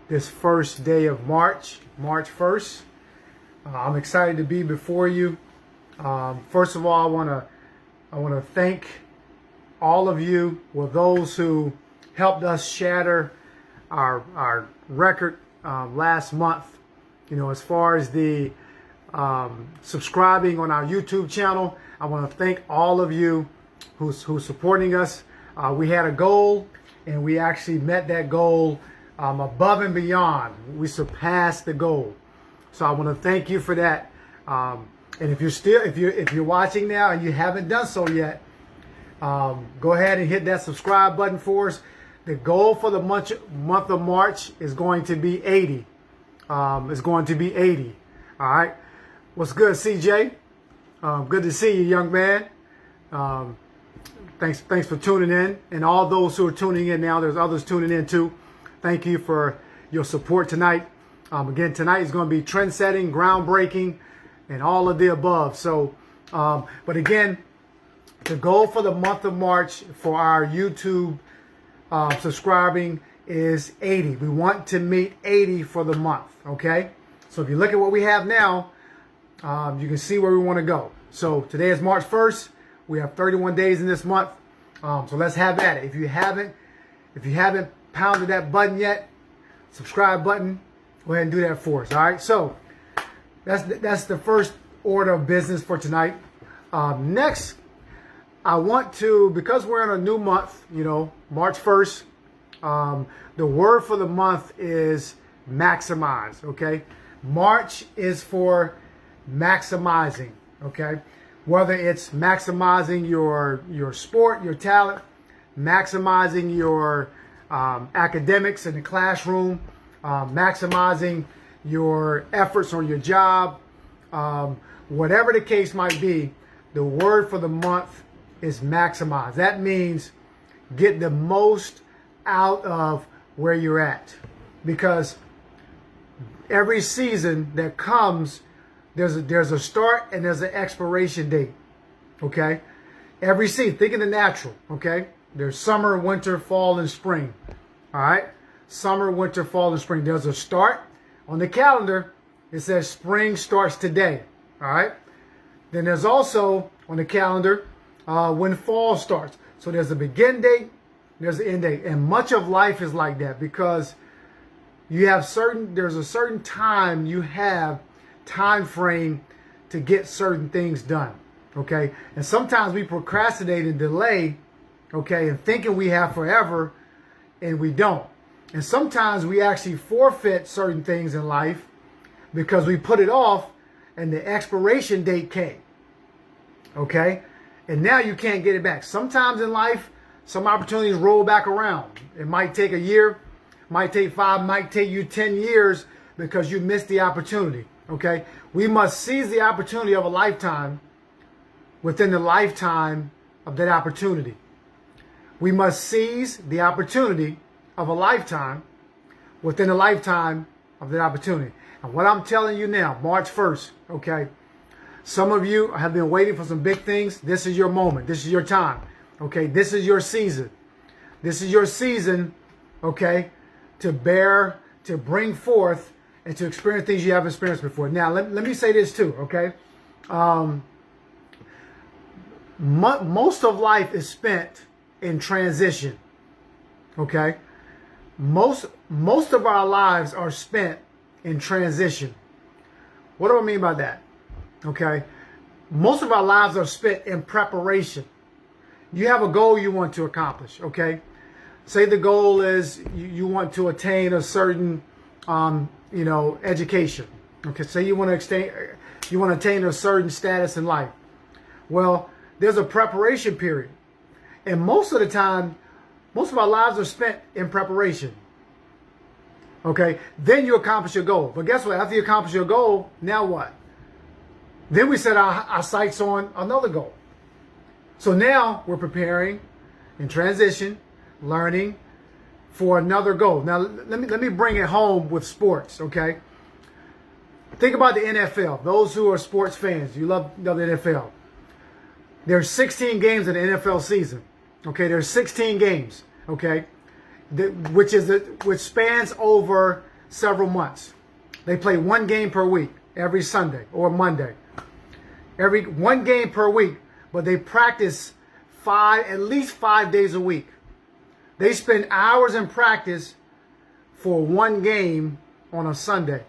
this first day of March 1st. I'm excited to be before you. First of all, I want to thank all of you, those who helped us shatter our record last month. As far as the subscribing on our YouTube channel, I want to thank all of you who's supporting us. We had a goal, and we actually met that goal above and beyond. We surpassed the goal, so I want to thank you for that. And if you're watching now and you haven't done so yet, go ahead and hit that subscribe button for us. The goal for the month of March is going to be 80. It's going to be 80. All right. What's good, CJ? Good to see you, young man. Thanks for tuning in, and all those who are tuning in now. There's others tuning in too. Thank you for your support tonight. Again, tonight is going to be trend-setting, groundbreaking, and all of the above. So, but again, the goal for the month of March for our YouTube subscribing is 80. We want to meet 80 for the month. Okay. So if you look at what we have now, you can see where we want to go. So today is March 1st. We have 31 days in this month. So let's have at it. If you haven't pounded that button yet, subscribe button, go ahead and do that for us. All right. So that's the first order of business for tonight. Next, I want to, because we're in a new month, March 1st, the word for the month is maximize. Okay. March is for maximizing. Okay. Whether it's maximizing your sport, your talent, maximizing your academics in the classroom, maximizing your efforts on your job, whatever the case might be, the word for the month is maximize. That means get the most out of where you're at, because every season that comes, there's a start and there's an expiration date. Okay, every season. Think of the natural. Okay, there's summer, winter, fall, and spring. All right, summer, winter, fall, and spring. There's a start on the calendar. It says spring starts today. All right. Then there's also on the calendar when fall starts. So there's a begin date, there's an end date, and much of life is like that, because there's a certain time you have time frame to get certain things done. Okay, and sometimes we procrastinate and delay, okay, and thinking we have forever, and we don't. And sometimes we actually forfeit certain things in life because we put it off and the expiration date came. Okay, and now you can't get it back. Sometimes in life, some opportunities roll back around. It might take a year, might take 5, might take you 10 years because you missed the opportunity. Okay, we must seize the opportunity of a lifetime within the lifetime of that opportunity. We must seize the opportunity of a lifetime within the lifetime of that opportunity. And what I'm telling you now, March 1st, okay, some of you have been waiting for some big things. This is your moment. This is your time. Okay, this is your season. This is your season, okay, to bring forth and to experience things you haven't experienced before. Now, let me say this too, okay? Most of life is spent in transition, okay? Most of our lives are spent in transition. What do I mean by that? Okay? Most of our lives are spent in preparation. You have a goal you want to accomplish, okay? Say the goal is you want to attain a certain education. Okay, say you want to attain a certain status in life. Well, there's a preparation period. And most of the time, most of our lives are spent in preparation. Okay, then you accomplish your goal. But guess what? After you accomplish your goal, now what? Then we set our sights on another goal. So now we're preparing in transition, learning for another goal. Now let me bring it home with sports, okay? Think about the NFL. Those who are sports fans, you love the NFL. There's 16 games in the NFL season. Okay, there's 16 games. Okay, which spans over several months. They play one game per week, every Sunday or Monday. One game per week, but they practice at least 5 days a week. They spend hours in practice for one game on a Sunday.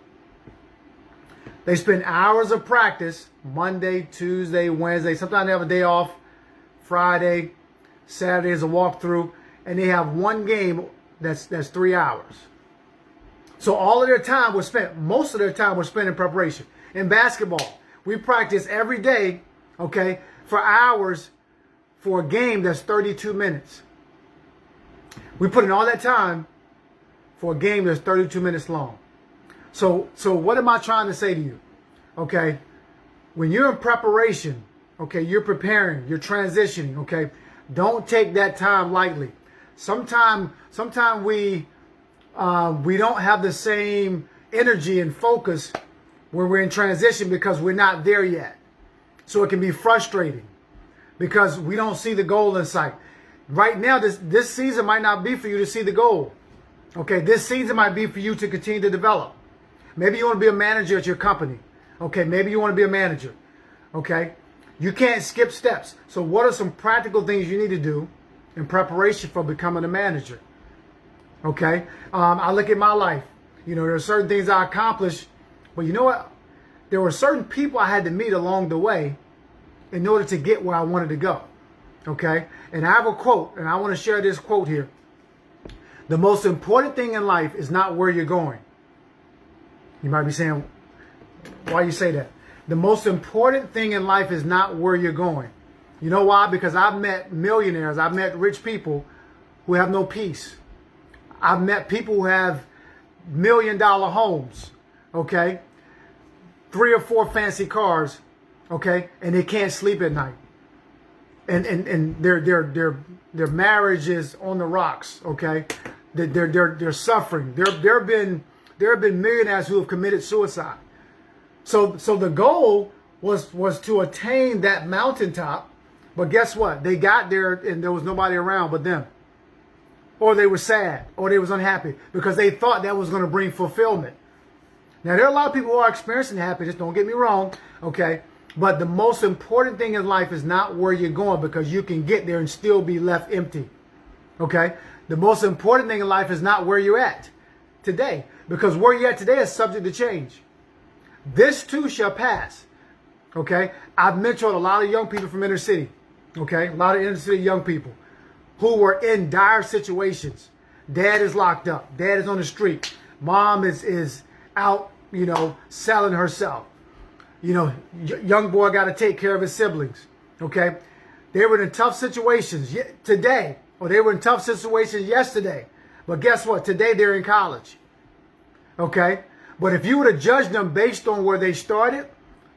They spend hours of practice Monday, Tuesday, Wednesday. Sometimes they have a day off, Friday, Saturday is a walkthrough, and they have one game that's 3 hours. So all of their time was spent, most of their time was spent in preparation. In basketball, we practice every day, okay, for hours for a game that's 32 minutes. We put in all that time for a game that's 32 minutes long. So what am I trying to say to you? Okay, when you're in preparation, okay, you're preparing, you're transitioning, okay, don't take that time lightly. Sometimes we don't have the same energy and focus when we're in transition because we're not there yet. So it can be frustrating because we don't see the goal in sight. Right now, this season might not be for you to see the goal. Okay, this season might be for you to continue to develop. Maybe you want to be a manager at your company. Okay, maybe you want to be a manager. Okay, you can't skip steps. So what are some practical things you need to do in preparation for becoming a manager? Okay, I look at my life. You know, there are certain things I accomplished, but you know what? There were certain people I had to meet along the way in order to get where I wanted to go. Okay, and I have a quote, and I want to share this quote here. The most important thing in life is not where you're going. You might be saying, why you say that? The most important thing in life is not where you're going. You know why? Because I've met millionaires, I've met rich people who have no peace. I've met people who have $1 million homes, okay? 3 or 4 fancy cars, okay? And they can't sleep at night. And their marriage is on the rocks, okay? They're suffering. There have been millionaires who have committed suicide. So the goal was to attain that mountaintop, but guess what? They got there and there was nobody around but them. Or they were sad, or they was unhappy because they thought that was going to bring fulfillment. Now, there are a lot of people who are experiencing happiness, don't get me wrong, okay? But the most important thing in life is not where you're going because you can get there and still be left empty, okay? The most important thing in life is not where you're at today because where you're at today is subject to change. This too shall pass, okay? I've mentored a lot of young people from inner city, okay? A lot of inner city young people who were in dire situations. Dad is locked up. Dad is on the street. Mom is out, you know, selling herself. You know, young boy got to take care of his siblings, okay? They were in tough situations today, or they were in tough situations yesterday. But guess what? Today they're in college, okay? But if you would have judged them based on where they started,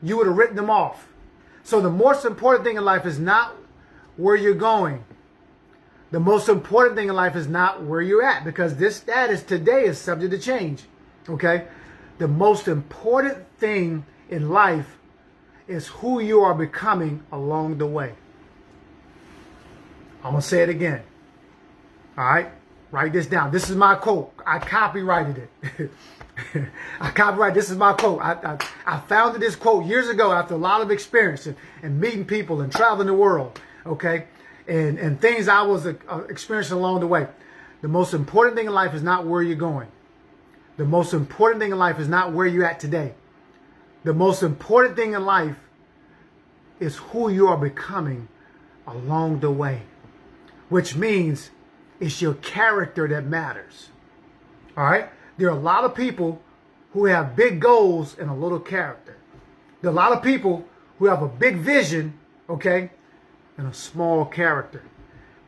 you would have written them off. So the most important thing in life is not where you're going. The most important thing in life is not where you're at because this status today is subject to change, okay? The most important thing in life is who you are becoming along the way. I'm going to say it again. All right? Write this down. This is my quote. I copyrighted it. This is my quote. I founded this quote years ago after a lot of experience and meeting people and traveling the world, okay? And things I was experiencing along the way. The most important thing in life is not where you're going. The most important thing in life is not where you're at today. The most important thing in life is who you are becoming along the way, which means it's your character that matters. All right? There are a lot of people who have big goals and a little character. There are a lot of people who have a big vision, okay, and a small character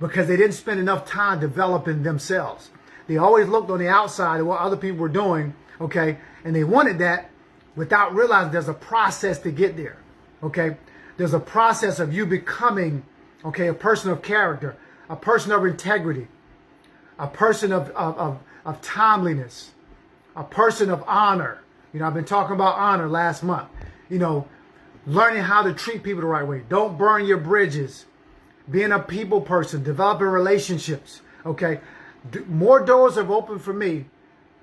because they didn't spend enough time developing themselves. They always looked on the outside at what other people were doing, okay, and they wanted that without realizing there's a process to get there, okay? There's a process of you becoming, okay, a person of character, a person of integrity, a person of timeliness, a person of honor. You know, I've been talking about honor last month. You know, learning how to treat people the right way. Don't burn your bridges. Being a people person, developing relationships, okay? More doors have opened for me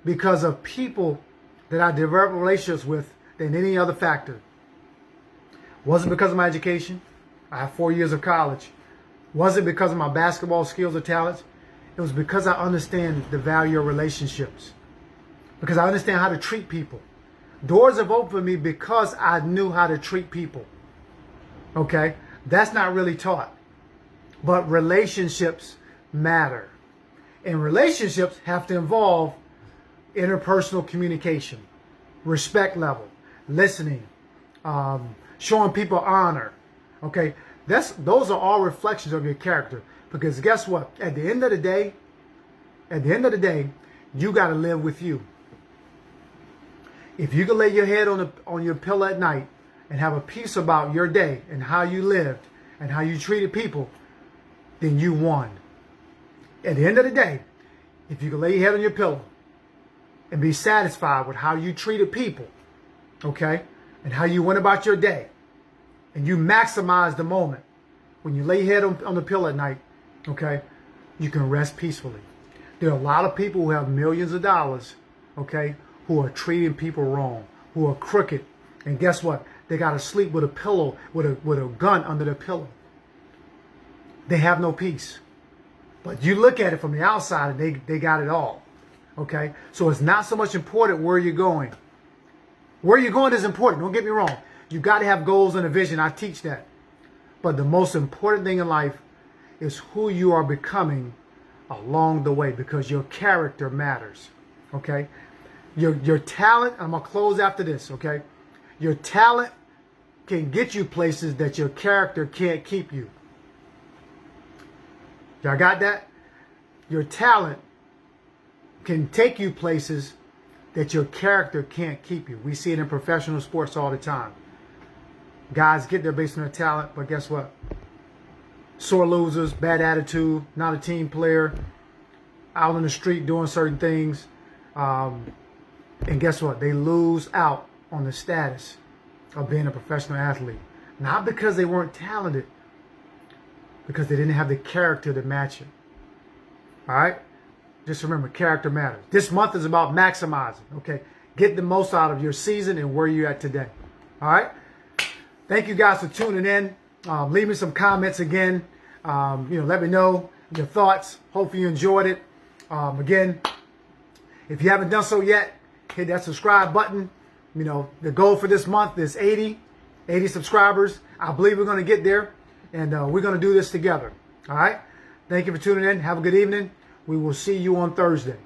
because of people that I developed relationships with than any other factor. Wasn't because of my education. I have 4 years of college. Wasn't because of my basketball skills or talents. It was because I understand the value of relationships. Because I understand how to treat people. Doors have opened for me because I knew how to treat people. Okay? That's not really taught. But relationships matter. And relationships have to involve interpersonal communication, respect level, listening, showing people honor. Okay? Those are all reflections of your character. Because guess what? At the end of the day, you got to live with you. If you can lay your head on your pillow at night and have a peace about your day and how you lived and how you treated people, then you won. At the end of the day, if you can lay your head on your pillow and be satisfied with how you treated people, okay, and how you went about your day, and you maximize the moment when you lay your head on the pillow at night, okay, you can rest peacefully. There are a lot of people who have millions of dollars, okay, who are treating people wrong, who are crooked. And guess what? They got to sleep with a pillow, with a gun under their pillow. They have no peace. But you look at it from the outside and they got it all. Okay? So it's not so much important where you're going. Where you're going is important. Don't get me wrong. You got to have goals and a vision. I teach that. But the most important thing in life is who you are becoming along the way, because your character matters. Okay? Your talent, I'm going to close after this, okay? Your talent can get you places that your character can't keep you. Y'all got that? Your talent can take you places that your character can't keep you. We see it in professional sports all the time. Guys get there based on their talent, but guess what? Sore losers, bad attitude, not a team player, out on the street doing certain things. And guess what? They lose out on the status of being a professional athlete. Not because they weren't talented, because they didn't have the character to match it. All right? Just remember, character matters. This month is about maximizing, okay? Get the most out of your season and where you're at today. All right? Thank you guys for tuning in. Leave me some comments again. Let me know your thoughts. Hopefully you enjoyed it. Again, if you haven't done so yet, hit that subscribe button. The goal for this month is 80 subscribers. I believe we're going to get there, and we're going to do this together. All right? Thank you for tuning in. Have a good evening. We will see you on Thursday.